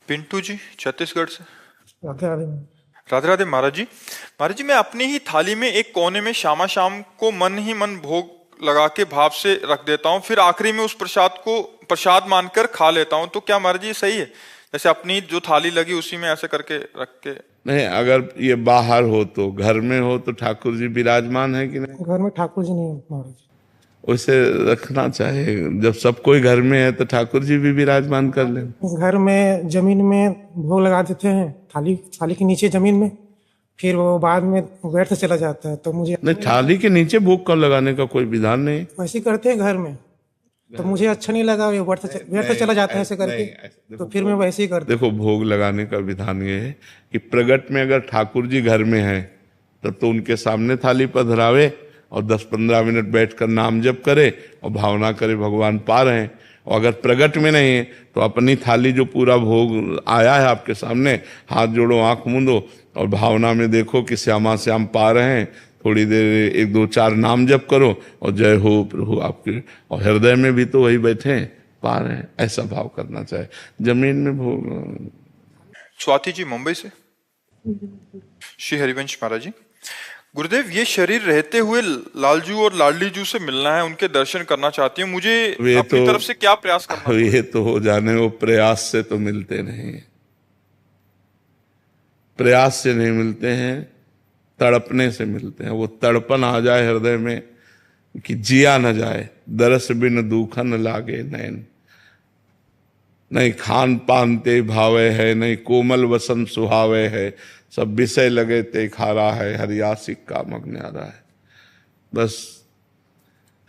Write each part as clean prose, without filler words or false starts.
पिंटू जी छत्तीसगढ़ से। राधे राधे। राधे राधे महाराज जी। महाराज जी, मैं अपनी ही थाली में एक कोने में शामा शाम को मन ही मन भोग लगा के भाव से रख देता हूँ, फिर आखिरी में उस प्रसाद को प्रसाद मानकर खा लेता हूँ। तो क्या महाराज जी सही है? जैसे अपनी जो थाली लगी उसी में ऐसे करके रख के। नहीं, अगर ये बाहर हो तो, घर में हो तो ठाकुर जी विराजमान है कि नहीं, घर में ठाकुर जी नहीं है महाराज। वैसे रखना चाहिए। जब सब कोई घर में है तो ठाकुर जी भी विराजमान कर लें। घर में जमीन में भोग लगा देते हैं, थाली थाली के नीचे जमीन में, फिर वो बाद में व्यर्थ चला जाता है। तो मुझे नहीं, थाली के नीचे भोग का लगाने का कोई विधान नहीं। वैसे ही करते हैं घर में, तो मुझे अच्छा नहीं लगा, ये व्यर्थ चला जाता है ऐसे करके, तो फिर मैं वैसे ही करता। देखो, भोग लगाने का विधान ये है कि प्रगट में अगर ठाकुर जी घर में हैं तब तो उनके सामने थाली पर धरावे और 10-15 मिनट बैठकर नाम जप करे और भावना करे भगवान पा रहे हैं। और अगर प्रगट में नहीं है तो अपनी थाली जो पूरा भोग आया है आपके सामने, हाथ जोड़ो, आंख मूंदो और भावना में देखो कि श्यामा श्याम पा रहे हैं। थोड़ी देर 1-2-4 नाम जप करो और जय हो प्रभु आपके, और हृदय में भी तो वही बैठे हैं, पा रहे हैं, ऐसा भाव करना चाहिए। जमीन में भोग। स्वाति जी मुंबई से। श्री हरिवंश महाराज जी, गुरुदेव, ये शरीर रहते हुए लालजू और लाडली जू से मिलना है, उनके दर्शन करना चाहती हूँ, मुझे अपनी तरफ से क्या प्रयास करना है? ये तो हो जाने, वो प्रयास से तो मिलते नहीं, प्रयास से नहीं मिलते हैं, तड़पने से मिलते हैं। वो तड़पन आ जाए हृदय में कि जिया न जाए। दरस बिन दूखन लागे नैन, नहीं खान पान ते भावे है, नहीं कोमल वसन सुहावे है, सब विषय लगे ते खारा है, हरियासिक का मग्न्यारा है। बस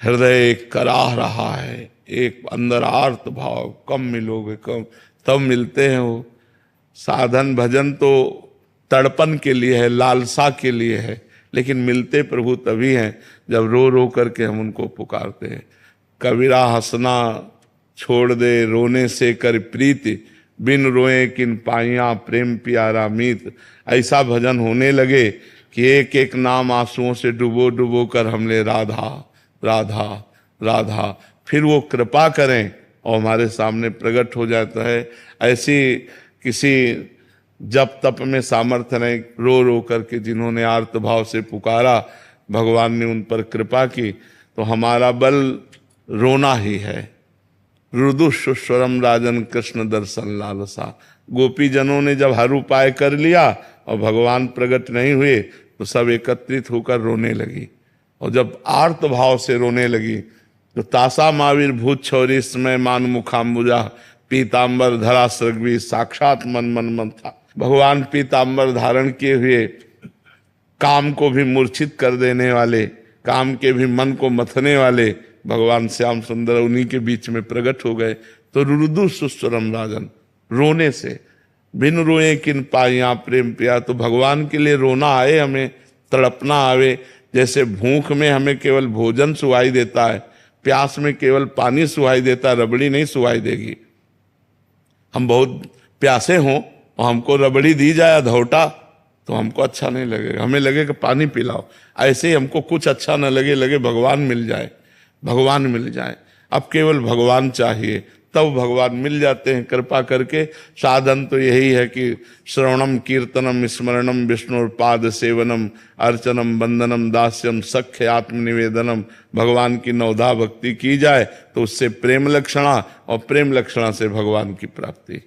हृदय एक कराह रहा है, एक अंदर आर्त भाव, कम मिलोगे कम, तब मिलते हैं वो। साधन भजन तो तड़पन के लिए है, लालसा के लिए है, लेकिन मिलते प्रभु तभी हैं जब रो रो करके हम उनको पुकारते हैं। कबीरा हंसना छोड़ दे रोने से कर प्रीति, बिन रोए किन पाइया प्रेम प्यारा मीत। ऐसा भजन होने लगे कि एक एक नाम आंसुओं से डुबो डुबो कर हमले राधा राधा राधा, फिर वो कृपा करें और हमारे सामने प्रकट हो जाता है। ऐसी किसी जब तप में सामर्थ्य नहीं, रो रो करके जिन्होंने आर्त भाव से पुकारा, भगवान ने उन पर कृपा की। तो हमारा बल रोना ही है। रुदु सुस्वरम राजन कृष्ण दर्शन लालसा। गोपी जनों ने जब हर उपाय कर लिया और भगवान प्रकट नहीं हुए तो सब एकत्रित होकर रोने लगी, और जब आर्त भाव से रोने लगी तो तासा माविर भूत छौरी समय मान मुखाम्बुजा, पीताम्बर धरा सृग्वी साक्षात मन मन मन था। भगवान पीताम्बर धारण किए हुए, काम को भी मूर्छित कर देने वाले, काम के भी मन को मथने वाले भगवान श्याम सुंदर उन्हीं के बीच में प्रकट हो गए। तो रुदु सुस्वरम राजन, रोने से, बिन रोए किन पाइया प्रेम पिया। तो भगवान के लिए रोना आए, हमें तड़पना आवे। जैसे भूख में हमें केवल भोजन सुहाई देता है, प्यास में केवल पानी सुहाई देता है, रबड़ी नहीं सुहाई देगी। हम बहुत प्यासे हों और हमको रबड़ी दी जाए धौटा तो हमको अच्छा नहीं लगेगा, हमें लगेगा पानी पिलाओ। ऐसे ही हमको कुछ अच्छा न लगे, लगे भगवान मिल जाए, भगवान मिल जाए। अब केवल भगवान चाहिए, तब भगवान मिल जाते हैं कृपा करके। साधन तो यही है कि श्रवणम कीर्तनम स्मरणम विष्णुपाद सेवनम अर्चनम वंदनम दास्यम सख्य आत्मनिवेदनम। भगवान की नवधा भक्ति की जाए तो उससे प्रेम लक्षणा, और प्रेम लक्षणा से भगवान की प्राप्ति।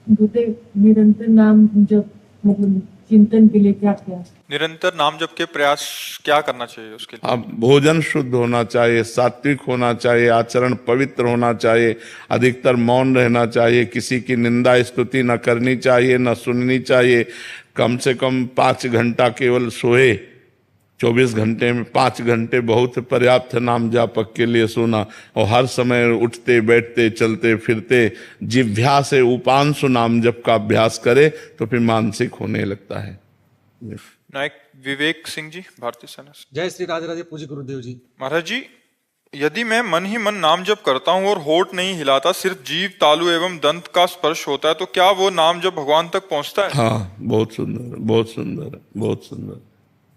निरंतर नाम जप, मतलब चिंतन के लिए क्या क्या? निरंतर नाम जप के प्रयास क्या करना चाहिए उसके लिए? अब भोजन शुद्ध होना चाहिए, सात्विक होना चाहिए, आचरण पवित्र होना चाहिए, अधिकतर मौन रहना चाहिए, किसी की निंदा स्तुति न करनी चाहिए, न सुननी चाहिए। कम से कम 5 घंटा केवल सोए, 24 घंटे में 5 घंटे बहुत पर्याप्त नाम जापक के लिए सोना। और हर समय उठते बैठते चलते फिरते जिह्वा से उपांशु नाम जप का अभ्यास करे तो फिर मानसिक होने लगता है। नायक विवेक सिंह जी, भारतीय सेना से। जय श्री राधे राधे पूज्य गुरुदेव जी। महाराज जी, यदि मैं मन ही मन नाम जप करता हूँ और होठ नहीं हिलाता, सिर्फ जीव तालु एवं दंत का स्पर्श होता है, तो क्या वो नाम जप भगवान तक पहुंचता है? हाँ, बहुत सुंदर, बहुत सुंदर, बहुत सुंदर,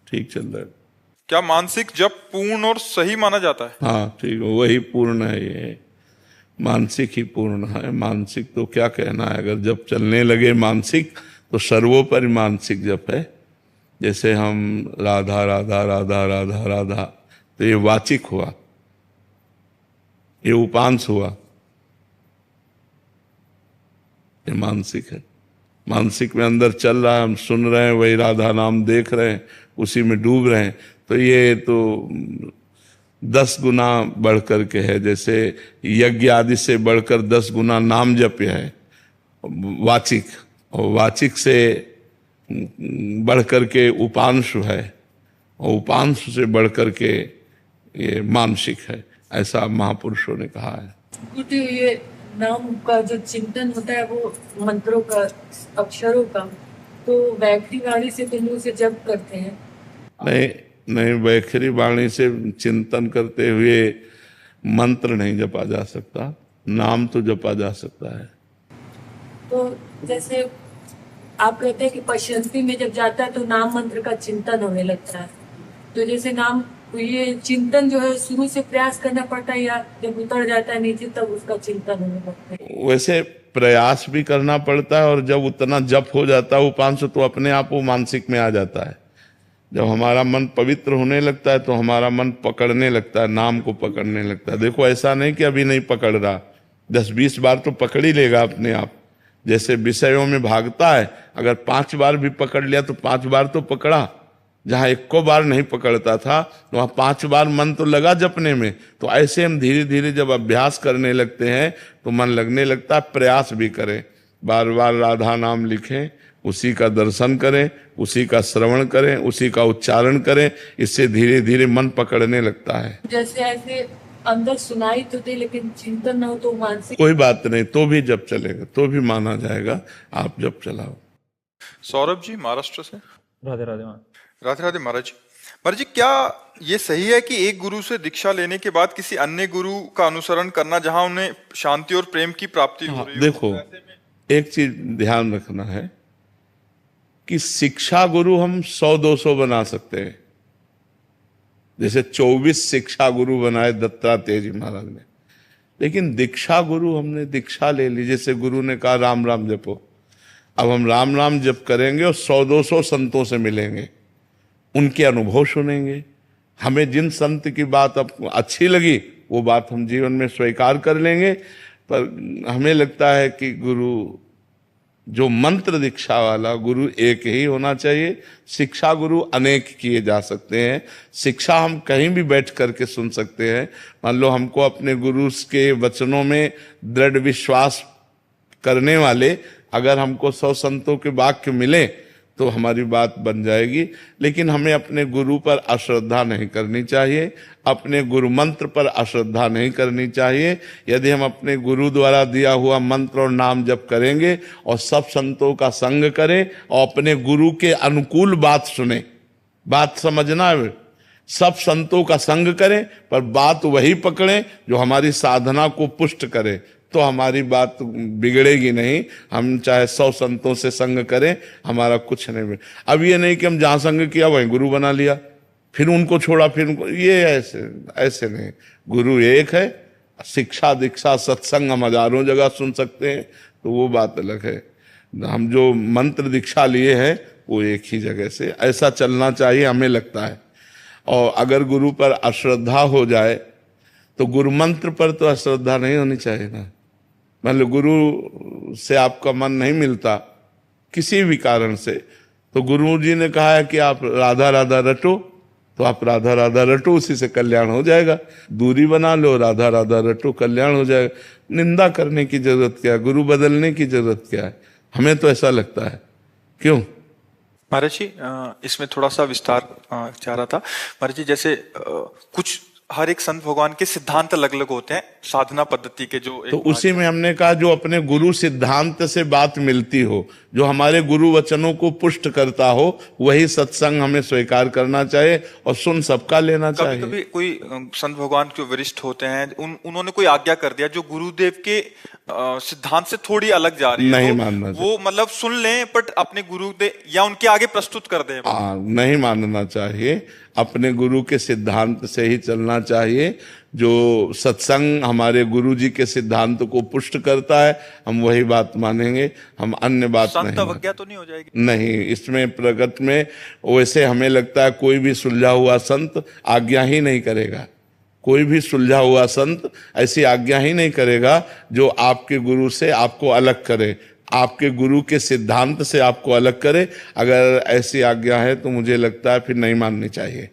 ठीक चल रहा है। क्या मानसिक जप पूर्ण और सही माना जाता है? हाँ ठीक है, वही पूर्ण है। ये मानसिक ही पूर्ण है। मानसिक तो क्या कहना है, अगर जब चलने लगे मानसिक तो सर्वोपरि मानसिक जप है। जैसे हम राधा राधा राधा राधा राधा, तो ये वाचिक हुआ, ये उपांश हुआ, ये मानसिक है। मानसिक में अंदर चल रहा है, हम सुन रहे हैं, वही राधा नाम देख रहे हैं, उसी में डूब रहे हैं, तो ये तो 10 गुना बढ़ कर के है। जैसे यज्ञ आदि से बढ़कर 10 गुना नाम जप्य है वाचिक, और वाचिक से बढ़ कर के उपांशु है, और उपांशु से बढ़ कर के ये मानसिक है, ऐसा महापुरुषों ने कहा है। गुरुदेव, ये नाम का जो चिंतन होता है वो मंत्रों का, अक्षरों का, तो वैखरी वाणी से तुम उसे जप करते हैं? नहीं नहीं, वैखरी वाणी से चिंतन करते हुए मंत्र नहीं जपा जा सकता, नाम तो जपा जा सकता है। तो जैसे आप कहते हैं कि पश्यंती में जब जाता है तो नाम मंत्र का चिंतन होने लगता है, तो जैसे नाम, ये चिंतन जो है शुरू से प्रयास करना पड़ता है या जब उतर जाता है नीचे तब उसका चिंतन होने लगता है? वैसे प्रयास भी करना पड़ता है, और जब उतना जप हो जाता है उपांश, तो अपने आप वो मानसिक में आ जाता है। जब हमारा मन पवित्र होने लगता है तो हमारा मन पकड़ने लगता है, नाम को पकड़ने लगता है। देखो, ऐसा नहीं कि अभी नहीं पकड़ रहा, 10-20 बार तो पकड़ ही लेगा अपने आप। जैसे विषयों में भागता है, अगर 5 बार भी पकड़ लिया तो 5 बार तो पकड़ा। जहां 1 बार नहीं पकड़ता था तो वहां 5 बार मन तो लगा जपने में। तो ऐसे हम धीरे धीरे जब अभ्यास करने लगते हैं तो मन लगने लगता है। प्रयास भी करें, बार बार राधा नाम लिखें, उसी का दर्शन करें, उसी का श्रवण करें, उसी का उच्चारण करें, इससे धीरे धीरे मन पकड़ने लगता है। जैसे ऐसे अंदर सुनाई तो दे लेकिन चिंतन ना हो तो मानसिक? कोई बात नहीं, तो भी जप चलेगा, तो भी माना जाएगा, आप जप चलाओ। सौरभ जी महाराष्ट्र से। राधे राधे माँ। राधे राधे महाराज जी। महाराज जी, क्या ये सही है कि एक गुरु से दीक्षा लेने के बाद किसी अन्य गुरु का अनुसरण करना जहां उन्हें शांति और प्रेम की प्राप्ति हो रही है? देखो, एक चीज ध्यान रखना है कि शिक्षा गुरु हम 100-200 बना सकते हैं। जैसे 24 शिक्षा गुरु बनाए दत्तात्रेय जी महाराज ने, लेकिन दीक्षा गुरु हमने दीक्षा ले ली। जैसे गुरु ने कहा राम राम जपो, अब हम राम राम जप करेंगे और 100-200 संतों से मिलेंगे, उनके अनुभव सुनेंगे। हमें जिन संत की बात अब अच्छी लगी वो बात हम जीवन में स्वीकार कर लेंगे। पर हमें लगता है कि गुरु जो मंत्र दीक्षा वाला गुरु एक ही होना चाहिए। शिक्षा गुरु अनेक किए जा सकते हैं। शिक्षा हम कहीं भी बैठ करके सुन सकते हैं। मान लो हमको अपने गुरु के वचनों में दृढ़ विश्वास करने वाले अगर हमको 100 संतों के वाक्य मिले तो हमारी बात बन जाएगी। लेकिन हमें अपने गुरु पर अश्रद्धा नहीं करनी चाहिए, अपने गुरु मंत्र पर अश्रद्धा नहीं करनी चाहिए। यदि हम अपने गुरु द्वारा दिया हुआ मंत्र और नाम जप करेंगे और सब संतों का संग करें और अपने गुरु के अनुकूल बात सुने, बात समझना है, सब संतों का संग करें पर बात वही पकड़ें जो हमारी साधना को पुष्ट करे, तो हमारी बात बिगड़ेगी नहीं। हम चाहे 100 संतों से संग करें, हमारा कुछ नहीं बिगड़े। अब ये नहीं कि हम जहां संग किया वहीं गुरु बना लिया, फिर उनको छोड़ा, फिर उनको, ये ऐसे नहीं। गुरु एक है। शिक्षा दीक्षा सत्संग हम हजारों जगह सुन सकते हैं, तो वो बात अलग है। हम जो मंत्र दीक्षा लिए हैं वो एक ही जगह से, ऐसा चलना चाहिए हमें लगता है। और अगर गुरु पर अश्रद्धा हो जाए तो गुरु मंत्र पर तो अश्रद्धा नहीं होनी चाहिए ना। मान लो गुरु से आपका मन नहीं मिलता किसी भी कारण से, तो गुरु जी ने कहा है कि आप राधा राधा रटो, तो आप राधा राधा रटो, उसी से कल्याण हो जाएगा। दूरी बना लो, राधा राधा रटो, कल्याण हो जाएगा। निंदा करने की जरूरत क्या है, गुरु बदलने की जरूरत क्या है? हमें तो ऐसा लगता है। क्यों महाराज जी, इसमें थोड़ा सा विस्तार चाह रहा था। महाराज जी, जैसे कुछ हर एक संत भगवान के सिद्धांत अलग अलग होते हैं, साधना पद्धति के जो तो उसी में हमने कहा जो अपने गुरु सिद्धांत से बात मिलती हो, जो हमारे गुरु वचनों को पुष्ट करता हो, वही सत्संग हमें स्वीकार करना चाहिए और सुन सबका लेना चाहिए। कभी कोई संत भगवान जो वरिष्ठ होते हैं उन्होंने कोई आज्ञा कर दिया जो गुरुदेव के सिद्धांत से थोड़ी अलग जा रही है, नहीं तो मानना वो मतलब सुन लें बट अपने गुरुदेव या उनके आगे प्रस्तुत कर दें? नहीं मानना चाहिए। अपने गुरु के सिद्धांत से ही चलना करना चाहिए। जो सत्संग हमारे गुरु जी के सिद्धांत को पुष्ट करता है हम वही बात मानेंगे, हम अन्य बात संत नहीं अवज्ञा तो नहीं हो जाएगी? नहीं, इसमें प्रगट में वैसे हमें लगता है कोई भी सुलझा हुआ संत आज्ञा ही नहीं करेगा। कोई भी सुलझा हुआ संत ऐसी आज्ञा ही नहीं करेगा जो आपके गुरु से आपको अलग करे, आपके गुरु के सिद्धांत से आपको अलग करे। अगर ऐसी आज्ञा है तो मुझे लगता है फिर नहीं माननी चाहिए।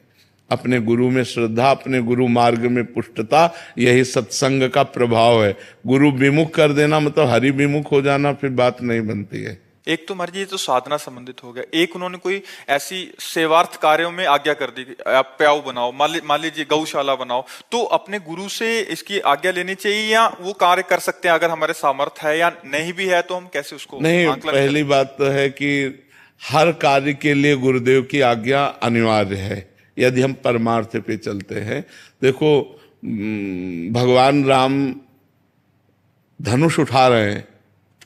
अपने गुरु में श्रद्धा, अपने गुरु मार्ग में पुष्टता, यही सत्संग का प्रभाव है। गुरु विमुख कर देना मतलब हरि विमुख हो जाना, फिर बात नहीं बनती है। एक तो महाराज जी ये तो साधना संबंधित हो गया, एक उन्होंने कोई ऐसी सेवार्थ कार्यों में आज्ञा कर दी, आप प्याऊ बनाओ, मान लीजिए गौशाला बनाओ, तो अपने गुरु से इसकी आज्ञा लेनी चाहिए या वो कार्य कर सकते हैं अगर हमारे सामर्थ्य है, या नहीं भी है तो हम कैसे उसको नहीं, आकलन पहली बात तो है कि हर कार्य के लिए गुरुदेव की आज्ञा अनिवार्य है यदि हम परमार्थ पे चलते हैं। देखो भगवान राम धनुष उठा रहे हैं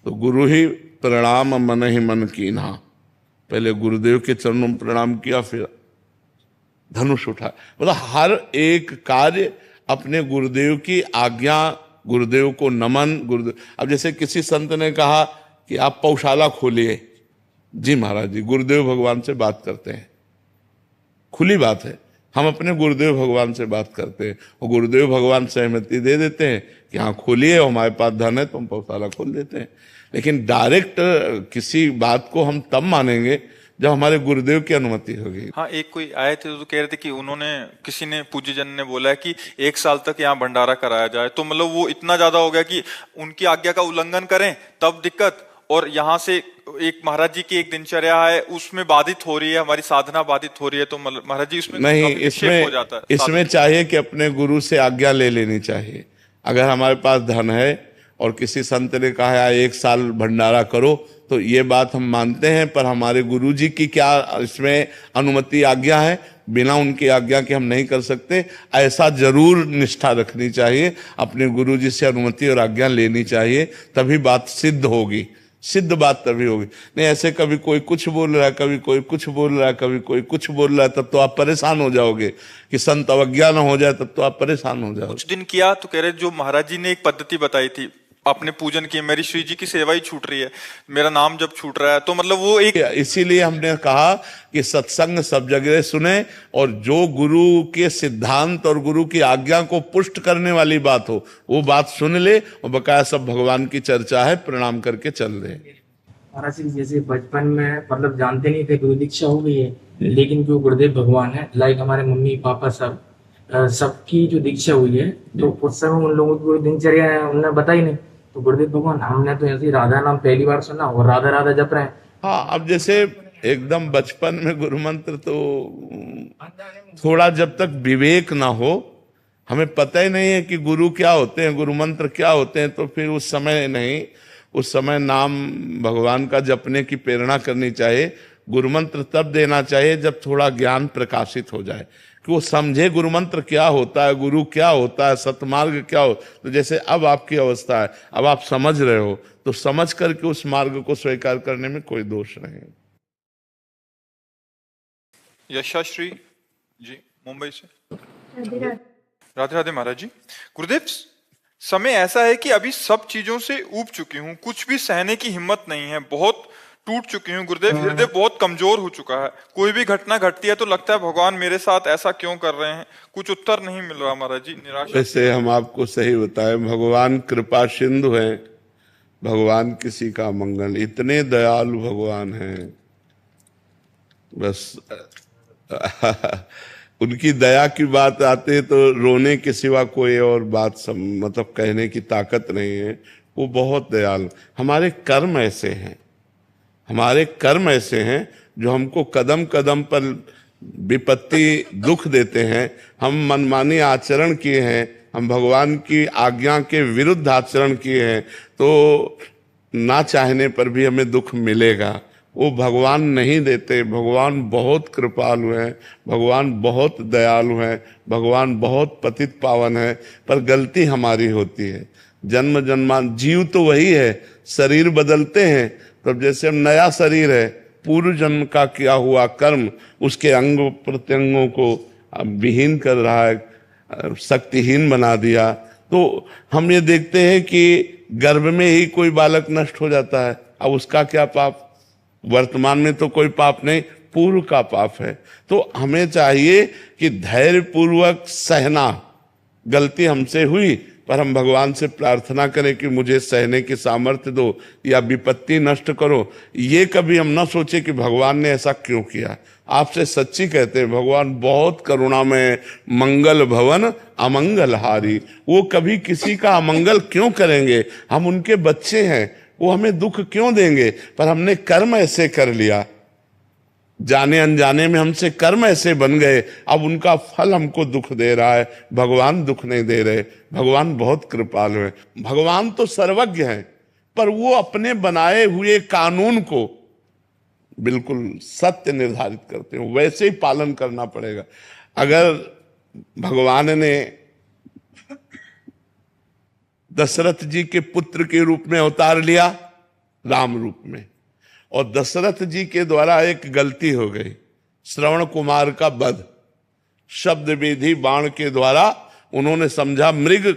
तो गुरु ही प्रणाम मन ही मन कीन्हा, पहले गुरुदेव के चरणों में प्रणाम किया फिर धनुष उठा। मतलब हर एक कार्य अपने गुरुदेव की आज्ञा, गुरुदेव को नमन। गुरुदेव, अब जैसे किसी संत ने कहा कि आप पौशाला खोलिए, जी महाराज जी गुरुदेव भगवान से बात करते हैं, खुली बात है, हम अपने गुरुदेव भगवान से बात करते हैं और गुरुदेव भगवान सहमति दे देते हैं कि हाँ खोलिए, हमारे पास धन है तो हम पौशाला खोल देते हैं। लेकिन डायरेक्ट किसी बात को हम तब मानेंगे जब हमारे गुरुदेव की अनुमति होगी। हाँ, एक कोई आए थे तो कह रहे थे कि उन्होंने, किसी ने, पूज्य जन ने बोला है कि 1 साल तक यहाँ भंडारा कराया जाए, तो मतलब वो इतना ज्यादा हो गया कि उनकी आज्ञा का उल्लंघन करें तब दिक्कत, और यहाँ से एक महाराज जी की एक दिनचर्या है उसमें बाधित हो रही है, हमारी साधना बाधित हो रही है, तो महाराज जी उसमें नहीं, इसमें हो जाता है। इसमें चाहिए कि अपने गुरु से आज्ञा ले लेनी चाहिए। अगर हमारे पास धन है और किसी संत ने कहा है 1 साल भंडारा करो, तो ये बात हम मानते हैं, पर हमारे गुरु जी की क्या इसमें अनुमति, आज्ञा है? बिना उनकी आज्ञा के हम नहीं कर सकते। ऐसा जरूर निष्ठा रखनी चाहिए, अपने गुरु जी से अनुमति और आज्ञा लेनी चाहिए, तभी बात सिद्ध होगी, सिद्ध बात तभी होगी। नहीं ऐसे कभी कोई कुछ बोल रहा है, कभी कोई कुछ बोल रहा है, कभी कोई कुछ बोल रहा है, तब तो आप परेशान हो जाओगे। कि संत अवज्ञा न हो जाए तब तो आप परेशान हो जाओगे। कुछ दिन किया तो कह रहे जो महाराज जी ने एक पद्धति बताई थी, आपने पूजन की, मेरी श्री जी की सेवा ही छूट रही है, मेरा नाम जब छूट रहा है, तो मतलब वो एक, इसीलिए हमने कहा कि सत्संग सब जगह सुने और जो गुरु के सिद्धांत और गुरु की आज्ञा को पुष्ट करने वाली बात हो वो बात सुन ले, और बकाया सब भगवान की चर्चा है, प्रणाम करके चल रहे। महाराज जी जैसे बचपन में मतलब जानते नहीं थे, गुरु दीक्षा हो गई है, लेकिन जो गुरुदेव भगवान है, लाइक हमारे मम्मी पापा सब सबकी जो दीक्षा हुई है, तो उस समय उन लोगों की दिनचर्या है उन्होंने बताई नहीं, तो गुरुदेव भगवान हमने तो ऐसी राधा नाम पहली बार सुना और राधा राधा जप रहे हैं। हाँ, अब जैसे एकदम बचपन में गुरु मंत्र तो थोड़ा जब तक विवेक ना हो, हमें पता ही नहीं है कि गुरु क्या होते हैं, गुरु मंत्र क्या होते हैं, तो फिर उस समय नहीं, उस समय नाम भगवान का जपने की प्रेरणा करनी चाहिए। गुरु मंत्र तब देना चाहिए जब थोड़ा ज्ञान प्रकाशित हो जाए, कि वो समझे गुरु मंत्र क्या होता है, गुरु क्या होता है, सतमार्ग क्या हो। तो जैसे अब आपकी अवस्था है, अब आप समझ रहे हो, तो समझ करके उस मार्ग को स्वीकार करने में कोई दोष नहीं। यशाश्री जी मुंबई से। राधे राधे महाराज जी। गुरुदेव, समय ऐसा है कि अभी सब चीजों से ऊब चुकी हूँ, कुछ भी सहने की हिम्मत नहीं है, बहुत टूट चुकी हूँ गुरुदेव, हृदय बहुत कमजोर हो चुका है, कोई भी घटना घटती है तो लगता है भगवान मेरे साथ ऐसा क्यों कर रहे हैं, कुछ उत्तर नहीं मिल रहा महाराज जी, निराशा। वैसे हम आपको सही बताएं, भगवान कृपा सिंधु है, भगवान किसी का मंगल, इतने दयालु भगवान हैं, बस उनकी दया की बात आती है तो रोने के सिवा कोई और बात मतलब कहने की ताकत नहीं है। वो बहुत दयालु। हमारे कर्म ऐसे हैं, हमारे कर्म ऐसे हैं जो हमको कदम कदम पर विपत्ति दुख देते हैं। हम मनमानी आचरण किए हैं, हम भगवान की आज्ञा के विरुद्ध आचरण किए हैं, तो ना चाहने पर भी हमें दुख मिलेगा। वो भगवान नहीं देते। भगवान बहुत कृपालु हैं, भगवान बहुत दयालु हैं, भगवान बहुत पतित पावन है, पर गलती हमारी होती है। जन्म जन्मान जीव तो वही है, शरीर बदलते हैं, तब जैसे हम नया शरीर है, पूर्व जन्म का किया हुआ कर्म उसके अंग प्रत्यंगों को विहीन कर रहा है, शक्तिहीन बना दिया। तो हम ये देखते हैं कि गर्भ में ही कोई बालक नष्ट हो जाता है, अब उसका क्या पाप? वर्तमान में तो कोई पाप नहीं, पूर्व का पाप है। तो हमें चाहिए कि धैर्य पूर्वक सहना। गलती हमसे हुई, पर हम भगवान से प्रार्थना करें कि मुझे सहने की सामर्थ्य दो या विपत्ति नष्ट करो। ये कभी हम ना सोचे कि भगवान ने ऐसा क्यों किया। आपसे सच्ची कहते हैं, भगवान बहुत करुणामय, मंगल भवन अमंगल हारी। वो कभी किसी का अमंगल क्यों करेंगे? हम उनके बच्चे हैं, वो हमें दुख क्यों देंगे? पर हमने कर्म ऐसे कर लिया, जाने अनजाने में हमसे कर्म ऐसे बन गए, अब उनका फल हमको दुख दे रहा है। भगवान दुख नहीं दे रहे, भगवान बहुत कृपालु है। भगवान तो सर्वज्ञ हैं, पर वो अपने बनाए हुए कानून को बिल्कुल सत्य निर्धारित करते हैं, वैसे ही पालन करना पड़ेगा। अगर भगवान ने दशरथ जी के पुत्र के रूप में अवतार लिया, राम रूप में, और दशरथ जी के द्वारा एक गलती हो गई, श्रवण कुमार का वध, शब्द विधि बाण के द्वारा उन्होंने समझा मृग,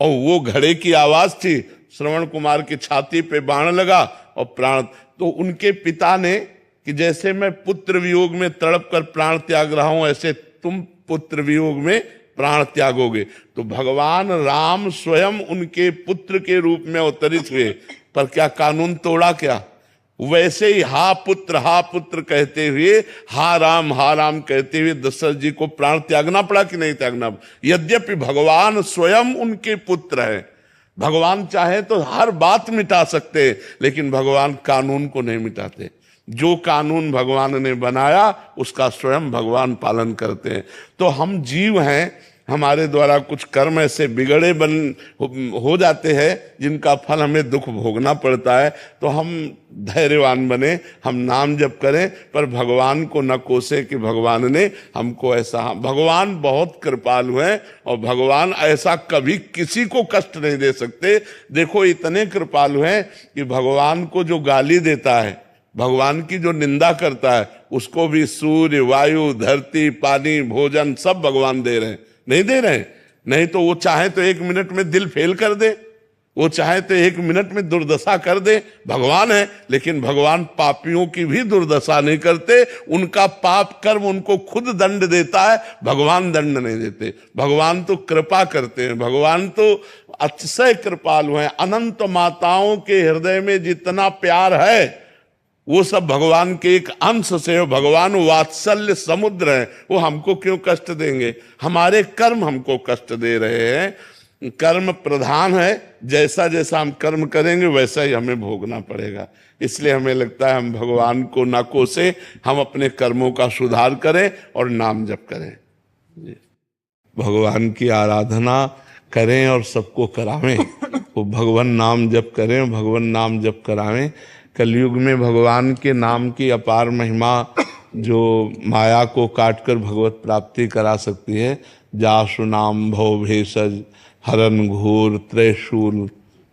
और वो घड़े की आवाज थी, श्रवण कुमार की छाती पे बाण लगा और प्राण। तो उनके पिता ने कि जैसे मैं पुत्र वियोग में तड़प कर प्राण त्याग रहा हूं, ऐसे तुम पुत्र वियोग में प्राण त्यागोगे। तो भगवान राम स्वयं उनके पुत्र के रूप में अवतरित हुए, पर क्या कानून तोड़ा? क्या? वैसे ही हा पुत्र कहते हुए, हा राम कहते हुए दशरथ जी को प्राण त्यागना पड़ा कि नहीं त्यागना? यद्यपि भगवान स्वयं उनके पुत्र हैं, भगवान चाहे तो हर बात मिटा सकते हैं, लेकिन भगवान कानून को नहीं मिटाते। जो कानून भगवान ने बनाया उसका स्वयं भगवान पालन करते हैं। तो हम जीव हैं, हमारे द्वारा कुछ कर्म ऐसे बिगड़े हो जाते हैं जिनका फल हमें दुख भोगना पड़ता है। तो हम धैर्यवान बने, हम नाम जप करें, पर भगवान को न कोसे कि भगवान ने हमको ऐसा। भगवान बहुत कृपालु हैं और भगवान ऐसा कभी किसी को कष्ट नहीं दे सकते। देखो इतने कृपालु हैं कि भगवान को जो गाली देता है, भगवान की जो निंदा करता है, उसको भी सूर्य, वायु, धरती, पानी, भोजन सब भगवान दे रहे हैं। नहीं दे रहे? नहीं तो वो चाहे तो 1 मिनट में दिल फेल कर दे, वो चाहे तो 1 मिनट में दुर्दशा कर दे, भगवान है। लेकिन भगवान पापियों की भी दुर्दशा नहीं करते, उनका पाप कर्म उनको खुद दंड देता है, भगवान दंड नहीं देते। भगवान तो कृपा करते हैं, भगवान तो अतिशय कृपालु हैं। अनंत माताओं के हृदय में जितना प्यार है वो सब भगवान के एक अंश से हो। भगवान वात्सल्य समुद्र है, वो हमको क्यों कष्ट देंगे? हमारे कर्म हमको कष्ट दे रहे हैं। कर्म प्रधान है, जैसा जैसा हम कर्म करेंगे वैसा ही हमें भोगना पड़ेगा। इसलिए हमें लगता है हम भगवान को ना कोसे, हम अपने कर्मों का सुधार करें और नाम जप करें। भगवान की आराधना करें और सबको करावें, वो भगवान नाम जप करें, भगवान नाम जप करावें। कलयुग में भगवान के नाम की अपार महिमा जो माया को काटकर भगवत प्राप्ति करा सकती है। जासु नाम भव भेषज हरन घोर त्रैशूल,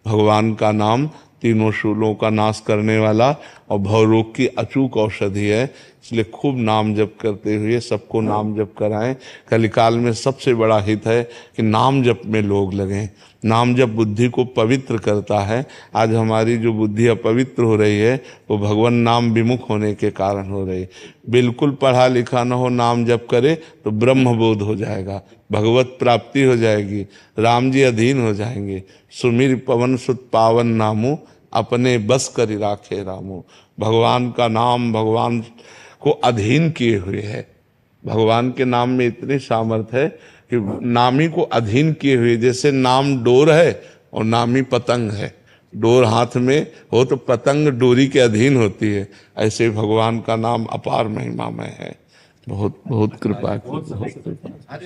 भगवान का नाम तीनों शूलों का नाश करने वाला और भवरोग की अचूक औषधि है। इसलिए खूब नाम जप करते हुए सबको नाम जप कराएं। कलिकाल में सबसे बड़ा हित है कि नाम जप में लोग लगें। नाम जप बुद्धि को पवित्र करता है। आज हमारी जो बुद्धि अपवित्र हो रही है वो भगवान नाम विमुख होने के कारण हो रही है। बिल्कुल पढ़ा लिखा न हो, नाम जप करे तो ब्रह्मबोध हो जाएगा, भगवत प्राप्ति हो जाएगी, राम जी अधीन हो जाएंगे। सुमिर पवन सुत पावन नामो, अपने बस करी राखे रामो। भगवान का नाम भगवान को अधीन किए हुए है। भगवान के नाम में इतनी सामर्थ्य है कि नामी को अधीन किए हुए, जैसे नाम डोर है और नामी पतंग है। डोर हाथ में हो तो पतंग डोरी के अधीन होती है, ऐसे भगवान का नाम अपार महिमा में है। बहुत बहुत कृपा, बहुत कृपा।